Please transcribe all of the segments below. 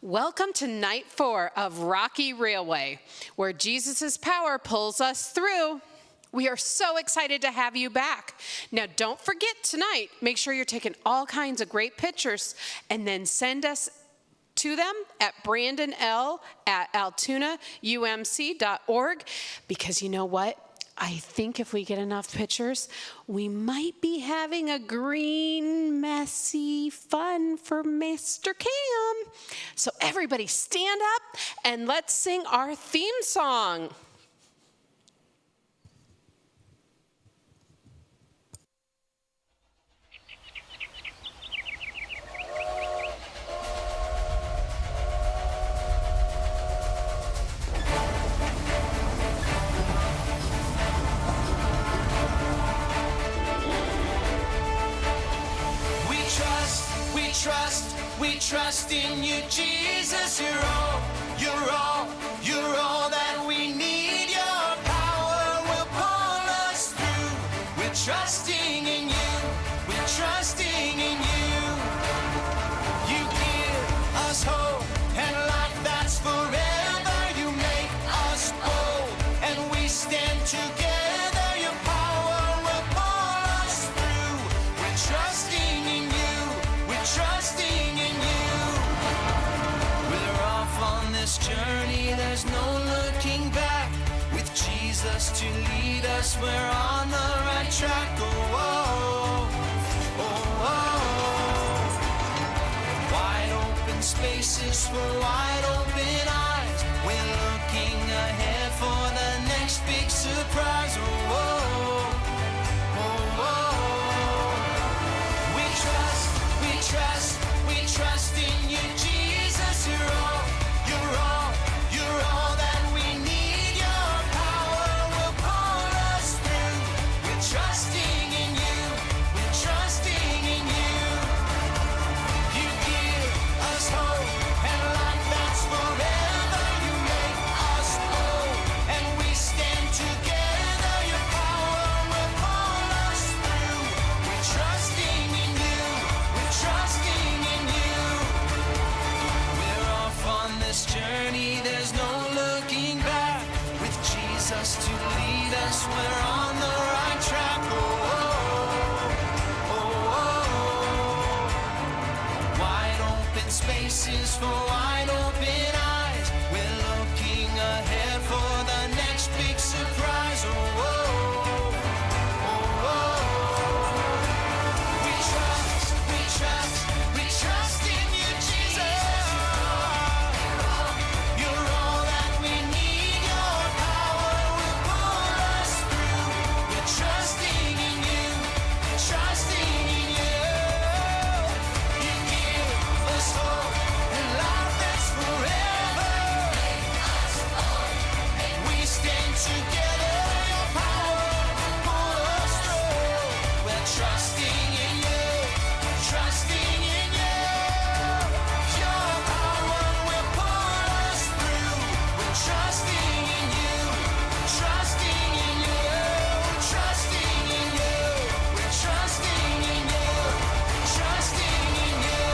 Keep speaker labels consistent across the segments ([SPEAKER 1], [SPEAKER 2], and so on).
[SPEAKER 1] Welcome to night 4 of Rocky Railway, where Jesus' power pulls us through. We are so excited to have you back. Now, don't forget tonight, make sure you're taking all kinds of great pictures and then send us to them at brandonl@altoonaumc.org, because you know what? I think if we get enough pictures, we might be having a green, messy fun for Mr. Cam. So everybody stand up and let's sing our theme song.
[SPEAKER 2] We trust in you, Jesus. You're all that we need. Your power will pull us through. We're trusting in you. We're trusting in you. You give us hope and life that's forever. You make us bold and we stand together. Your power will pull us through. We're trusting in you. We're trusting in you. We're off on this journey, there's no looking back. With Jesus to lead us, we're on the right track. Oh, oh, oh, oh. Wide open spaces for wide open eyes. We're looking ahead for the next big surprise. Oh, oh, oh, oh. We trust in you, Jesus. You're all that we need. Your power will pull us through. We're trusting in you. We're trusting in you. You give us hope and life that's forever. You make us bold and we stand together. Your power will pull us through. We're trusting in you. We're trusting in you. We're off on this journey, there's no looking back. With Jesus to lead us, we're on the right track. Oh, oh, oh, oh. Wide open spaces for wide open eyes. We're looking ahead for the next big surprise. Oh, oh, oh, oh. We trust in you, Jesus. You're all that we need. Your power will pull us through. We're trusting in you. We're trusting in you. You give us hope and life that's forever. We stand together. Your power will pull us through. We're trusting in you. We're trusting in you. Your power will pull us through. We're trusting in you. We're trusting in you. We're trusting in you. We're trusting in you. We're trusting in you.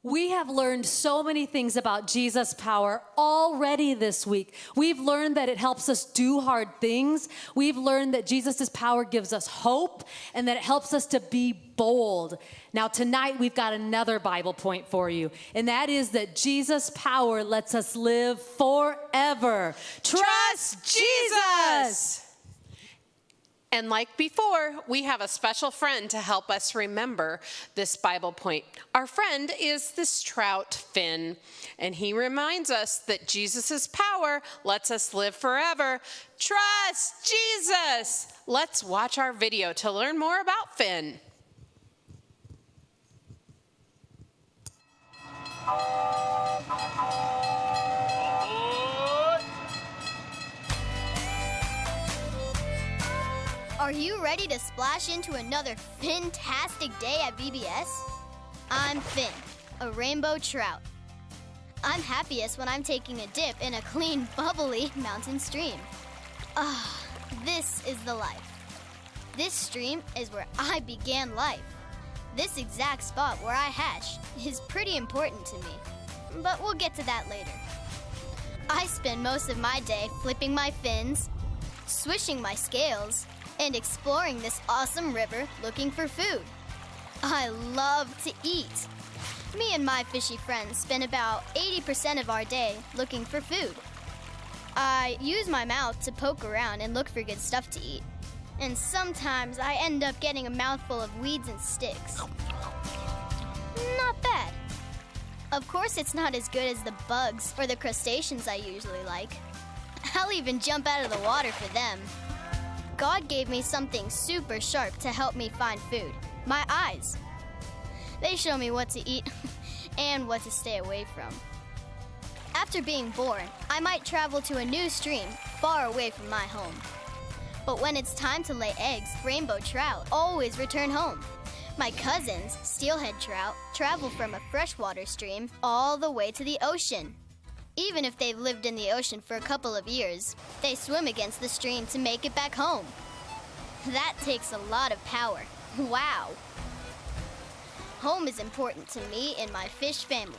[SPEAKER 3] We have learned so many things about Jesus' power already this week. We've learned that it helps us do hard things. We've learned that Jesus' power gives us hope and that it helps us to be bold. Now, tonight we've got another Bible point for you, and that is that Jesus' power lets us live forever.
[SPEAKER 1] Trust Jesus! And like before, we have a special friend to help us remember this Bible point. Our friend is this trout, Finn, and he reminds us that Jesus' power lets us live forever. Trust Jesus! Let's watch our video to learn more about Finn.
[SPEAKER 4] Are you ready to splash into another fantastic day at VBS? I'm Finn, a rainbow trout. I'm happiest when I'm taking a dip in a clean, bubbly mountain stream. Ah, this is the life. This stream is where I began life. This exact spot where I hatched is pretty important to me, but we'll get to that later. I spend most of my day flipping my fins, swishing my scales, and exploring this awesome river looking for food. I love to eat. Me and my fishy friends spend about 80% of our day looking for food. I use my mouth to poke around and look for good stuff to eat. And sometimes I end up getting a mouthful of weeds and sticks. Not bad. Of course, it's not as good as the bugs or the crustaceans I usually like. I'll even jump out of the water for them. God gave me something super sharp to help me find food. My eyes. They show me what to eat and what to stay away from. After being born, I might travel to a new stream far away from my home. But when it's time to lay eggs, rainbow trout always return home. My cousins, steelhead trout, travel from a freshwater stream all the way to the ocean. Even if they've lived in the ocean for a couple of years, they swim against the stream to make it back home. That takes a lot of power. Wow. Home is important to me and my fish family.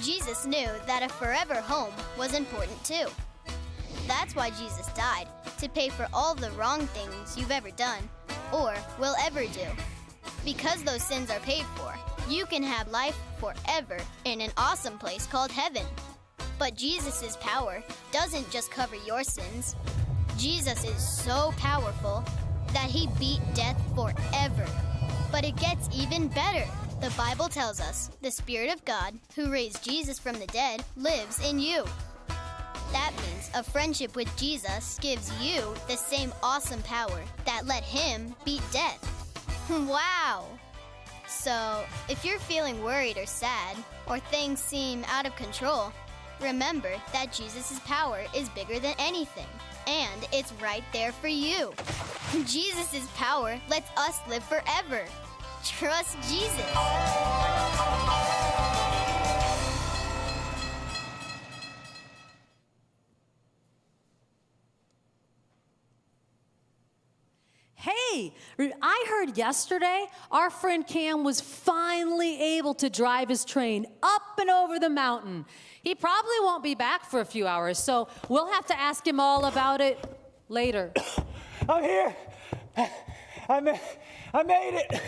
[SPEAKER 4] Jesus knew that a forever home was important too. That's why Jesus died, to pay for all the wrong things you've ever done or will ever do. Because those sins are paid for, you can have life forever in an awesome place called heaven. But Jesus' power doesn't just cover your sins. Jesus is so powerful that he beat death forever. But it gets even better. The Bible tells us the Spirit of God, who raised Jesus from the dead, lives in you. That means a friendship with Jesus gives you the same awesome power that let him beat death. Wow! So, if you're feeling worried or sad, or things seem out of control, remember that Jesus' power is bigger than anything, and it's right there for you. Jesus' power lets us live forever. Trust Jesus.
[SPEAKER 3] Hey, I heard yesterday our friend Cam was finally able to drive his train up and over the mountain. He probably won't be back for a few hours, so we'll have to ask him all about it later.
[SPEAKER 5] I'm here. I made it.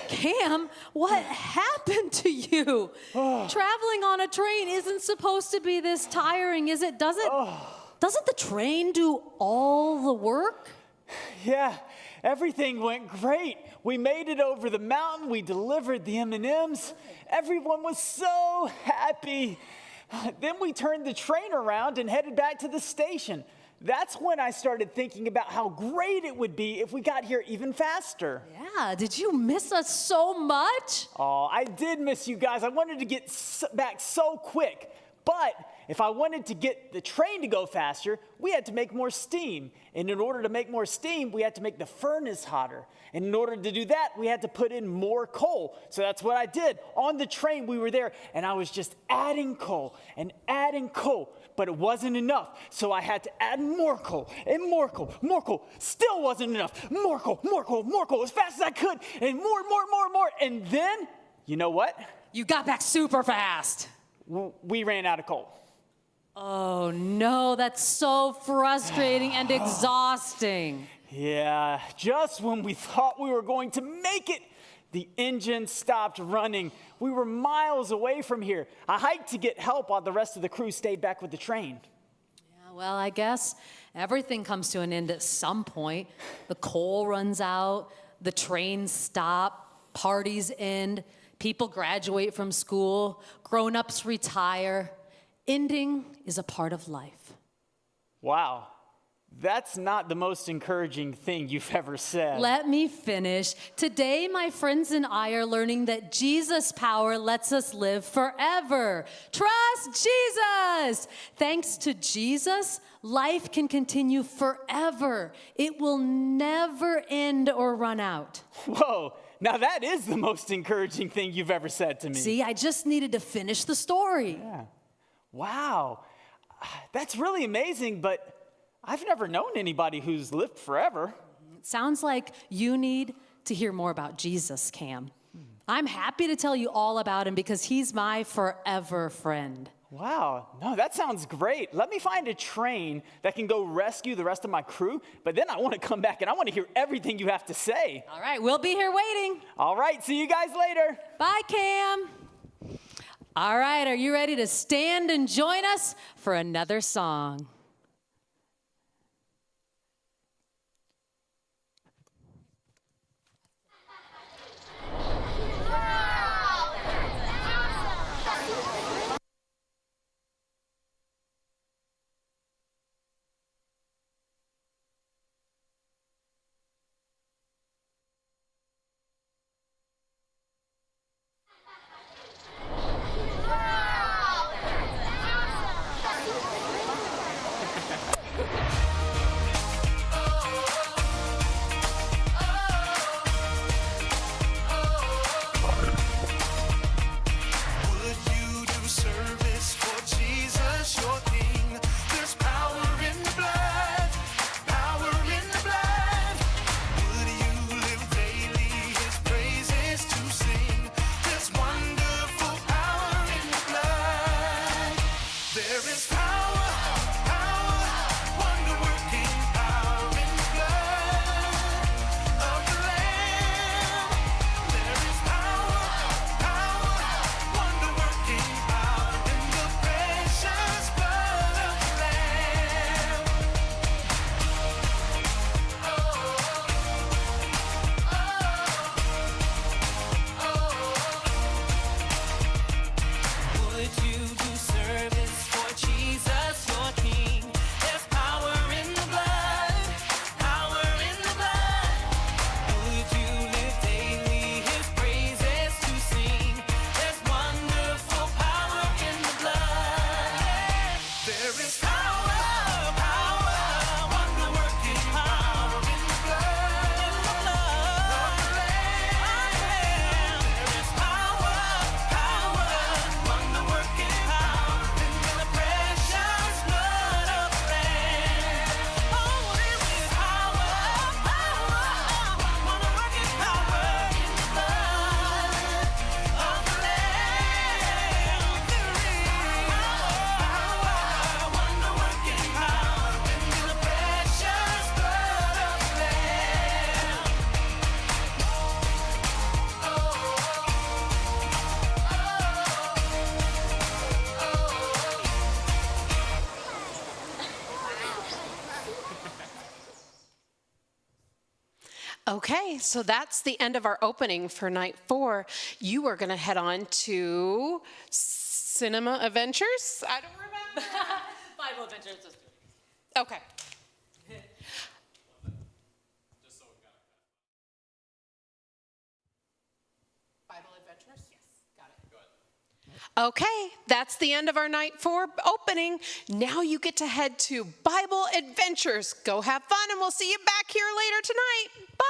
[SPEAKER 3] Cam, what happened to you? Traveling on a train isn't supposed to be this tiring, is it? Doesn't the train do all the work?
[SPEAKER 5] Yeah, everything went great. We made it over the mountain. We delivered the M&Ms. Everyone was so happy. Then we turned the train around and headed back to the station. That's when I started thinking about how great it would be if we got here even faster.
[SPEAKER 3] Yeah, did you miss us so much?
[SPEAKER 5] Oh, I did miss you guys. I wanted to get back so quick. But if I wanted to get the train to go faster, we had to make more steam. And in order to make more steam, we had to make the furnace hotter. And in order to do that, we had to put in more coal. So that's what I did. On the train, we were there, and I was just adding coal and adding coal. But it wasn't enough. So I had to add more coal and more coal, more coal. Still wasn't enough. More coal, more coal, more coal, as fast as I could. And more. And then, you know what?
[SPEAKER 3] You got back super fast.
[SPEAKER 5] We ran out of coal.
[SPEAKER 3] Oh no, that's so frustrating and exhausting.
[SPEAKER 5] Yeah, just when we thought we were going to make it, the engine stopped running. We were miles away from here. I hiked to get help while the rest of the crew stayed back with the train.
[SPEAKER 3] Yeah, well, I guess everything comes to an end at some point. The coal runs out, the trains stop, parties end, people graduate from school, grown-ups retire. Ending is a part of life.
[SPEAKER 5] Wow, that's not the most encouraging thing you've ever said.
[SPEAKER 3] Let me finish. Today, my friends and I are learning that Jesus' power lets us live forever. Trust Jesus. Thanks to Jesus, life can continue forever. It will never end or run out.
[SPEAKER 5] Whoa, now that is the most encouraging thing you've ever said to me.
[SPEAKER 3] See, I just needed to finish the story.
[SPEAKER 5] Yeah. Wow. That's really amazing, but I've never known anybody who's lived forever.
[SPEAKER 3] It sounds like you need to hear more about Jesus, Cam. I'm happy to tell you all about him because he's my forever friend.
[SPEAKER 5] Wow, no, that sounds great. Let me find a train that can go rescue the rest of my crew, but then I want to come back and I want to hear everything you have to say.
[SPEAKER 3] All right, we'll be here waiting.
[SPEAKER 5] All right, see you guys later.
[SPEAKER 3] Bye, Cam. All right, are you ready to stand and join us for another song?
[SPEAKER 2] Would you do service for Jesus, your King? There's power in the blood, power in the blood. Would you live daily his praises to sing? There's wonderful power in the blood. There is power, power, wonder-working power in the blood of the Lamb. There is power, power, wonder-working power in the precious blood of the Lamb. Would you do service for Jesus, your King? There's power in the blood, power in the blood. Would you live daily his praises to sing? There's wonderful power in the blood. There is power, power, wonder-working power in the blood of the Lamb. There is power, power, wonder-working power in the precious blood of the Lamb. Oh, there is power, power, wonder-working power in the blood of the Lamb. There is power, wonder-working power in the precious blood of the Lamb.
[SPEAKER 1] Okay, so that's the end of our opening for night 4. You are going to head on to Cinema Adventures. I don't remember.
[SPEAKER 3] Bible Adventures.
[SPEAKER 1] Okay. Bible Adventures? Yes, got it. Okay, that's the end of our night 4 opening. Now you get to head to Bible Adventures. Go have fun, and we'll see you back here later tonight. Bye.